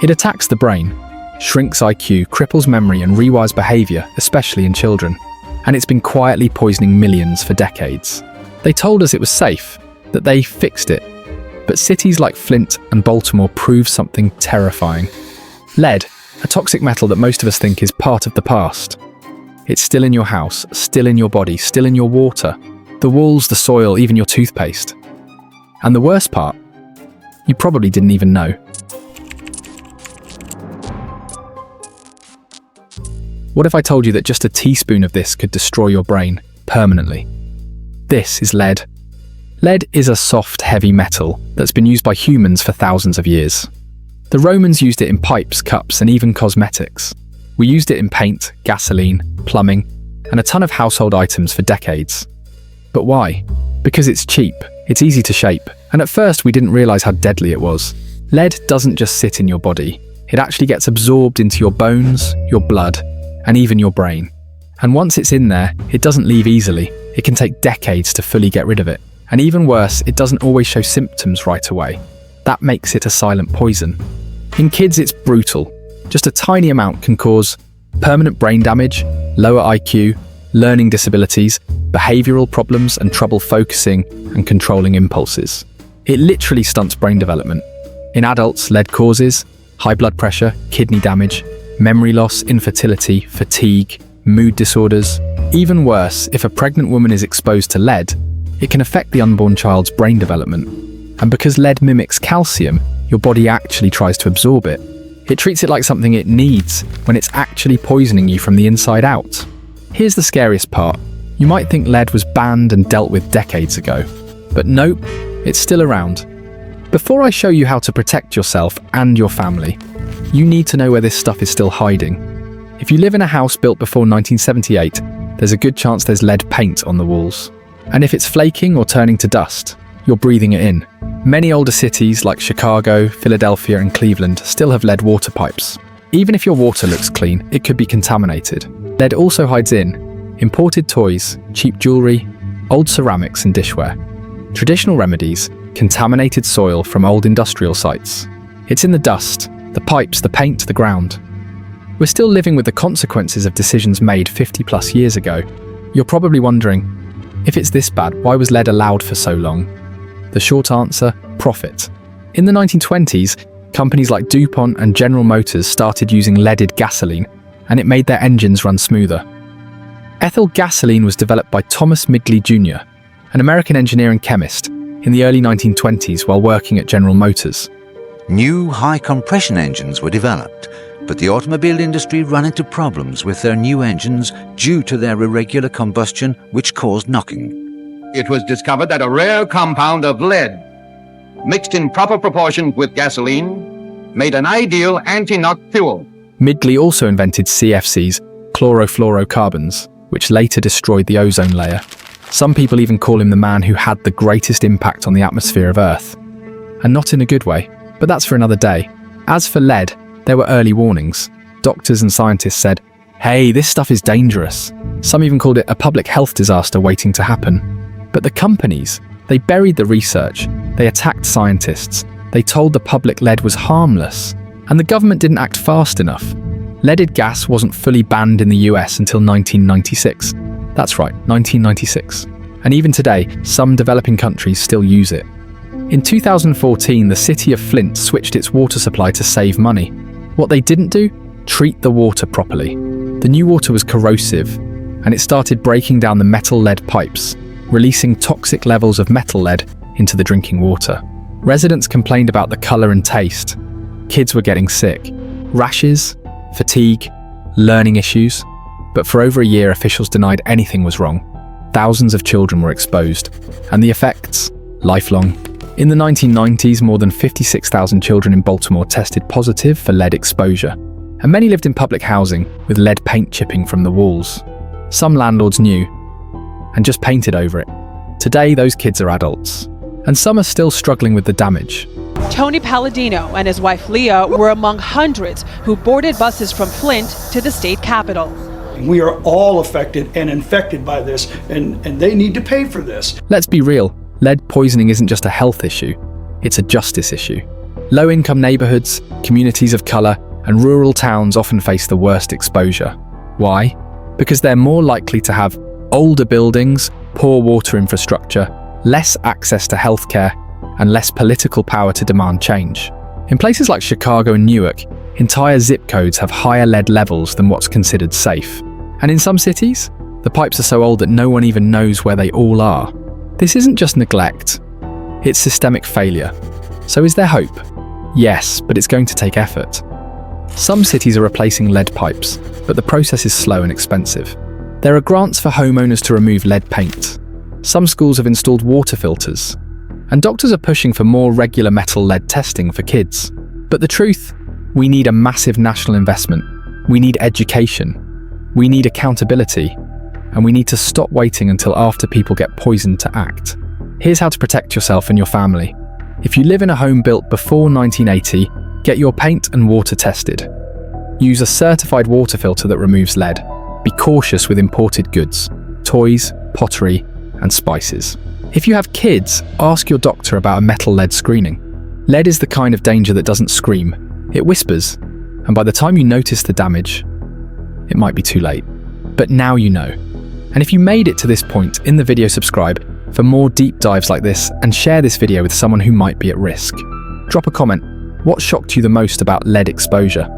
It attacks the brain, shrinks IQ, cripples memory and rewires behavior, especially in children. And it's been quietly poisoning millions for decades. They told us it was safe, that they fixed it. But cities like Flint and Baltimore prove something terrifying. Lead, a toxic metal that most of us think is part of the past. It's still in your house, still in your body, still in your water, the walls, the soil, even your toothpaste. And the worst part, you probably didn't even know. What if I told you that just a teaspoon of this could destroy your brain permanently? This is lead. Lead is a soft, heavy metal that's been used by humans for thousands of years. The Romans used it in pipes, cups, and even cosmetics. We used it in paint, gasoline, plumbing, and a ton of household items for decades. But why? Because it's cheap, it's easy to shape, and at first we didn't realize how deadly it was. Lead doesn't just sit in your body. It actually gets absorbed into your bones, your blood, and even your brain. And once it's in there, it doesn't leave easily. It can take decades to fully get rid of it. And even worse, it doesn't always show symptoms right away. That makes it a silent poison. In kids, it's brutal. Just a tiny amount can cause permanent brain damage, lower IQ, learning disabilities, behavioral problems, and trouble focusing and controlling impulses. It literally stunts brain development. In adults, lead causes high blood pressure, kidney damage, memory loss, infertility, fatigue, mood disorders. Even worse, if a pregnant woman is exposed to lead, it can affect the unborn child's brain development. And because lead mimics calcium, your body actually tries to absorb it. It treats it like something it needs when it's actually poisoning you from the inside out. Here's the scariest part. You might think lead was banned and dealt with decades ago. But nope, it's still around. Before I show you how to protect yourself and your family, you need to know where this stuff is still hiding. If you live in a house built before 1978, there's a good chance there's lead paint on the walls. And if it's flaking or turning to dust, you're breathing it in. Many older cities like Chicago, Philadelphia and Cleveland still have lead water pipes. Even if your water looks clean, it could be contaminated. Lead also hides in imported toys, cheap jewelry, old ceramics and dishware. Traditional remedies, contaminated soil from old industrial sites. It's in the dust, the pipes, the paint, the ground. We're still living with the consequences of decisions made 50 plus years ago. You're probably wondering, if it's this bad, why was lead allowed for so long? The short answer, profit. In the 1920s, companies like DuPont and General Motors started using leaded gasoline, and it made their engines run smoother. Ethyl gasoline was developed by Thomas Midgley Jr., an American engineer and chemist, in the early 1920s while working at General Motors. New high-compression engines were developed, but the automobile industry ran into problems with their new engines due to their irregular combustion, which caused knocking. It was discovered that a rare compound of lead, mixed in proper proportions with gasoline, made an ideal anti-knock fuel. Midgley also invented CFCs, chlorofluorocarbons, which later destroyed the ozone layer. Some people even call him the man who had the greatest impact on the atmosphere of Earth. And not in a good way, but that's for another day. As for lead, there were early warnings. Doctors and scientists said, hey, this stuff is dangerous. Some even called it a public health disaster waiting to happen. But the companies, they buried the research, they attacked scientists, they told the public lead was harmless, and the government didn't act fast enough. Leaded gas wasn't fully banned in the US until 1996. That's right, 1996. And even today, some developing countries still use it. In 2014, the city of Flint switched its water supply to save money. What they didn't do? Treat the water properly. The new water was corrosive, and it started breaking down the metal lead pipes, releasing toxic levels of metal lead into the drinking water. Residents complained about the color and taste. Kids were getting sick. Rashes, fatigue, learning issues. But for over a year, officials denied anything was wrong. Thousands of children were exposed, and the effects, lifelong. In the 1990s, more than 56,000 children in Baltimore tested positive for lead exposure, and many lived in public housing with lead paint chipping from the walls. Some landlords knew and just painted over it. Today, those kids are adults, and some are still struggling with the damage. Tony Palladino and his wife Leah were among hundreds who boarded buses from Flint to the state capitol. We are all affected and infected by this, and they need to pay for this. Let's be real. Lead poisoning isn't just a health issue, it's a justice issue. Low-income neighborhoods, communities of color, and rural towns often face the worst exposure. Why? Because they're more likely to have older buildings, poor water infrastructure, less access to healthcare, and less political power to demand change. In places like Chicago and Newark, entire zip codes have higher lead levels than what's considered safe. And in some cities, the pipes are so old that no one even knows where they all are. This isn't just neglect, it's systemic failure. So is there hope? Yes, but it's going to take effort. Some cities are replacing lead pipes, but the process is slow and expensive. There are grants for homeowners to remove lead paint. Some schools have installed water filters. And doctors are pushing for more regular metal lead testing for kids. But the truth? We need a massive national investment. We need education. We need accountability. And we need to stop waiting until after people get poisoned to act. Here's how to protect yourself and your family. If you live in a home built before 1980, get your paint and water tested. Use a certified water filter that removes lead. Be cautious with imported goods, toys, pottery, and spices. If you have kids, ask your doctor about a metal lead screening. Lead is the kind of danger that doesn't scream. It whispers, and by the time you notice the damage, it might be too late. But now you know. And if you made it to this point in the video, subscribe for more deep dives like this and share this video with someone who might be at risk. Drop a comment. What shocked you the most about lead exposure?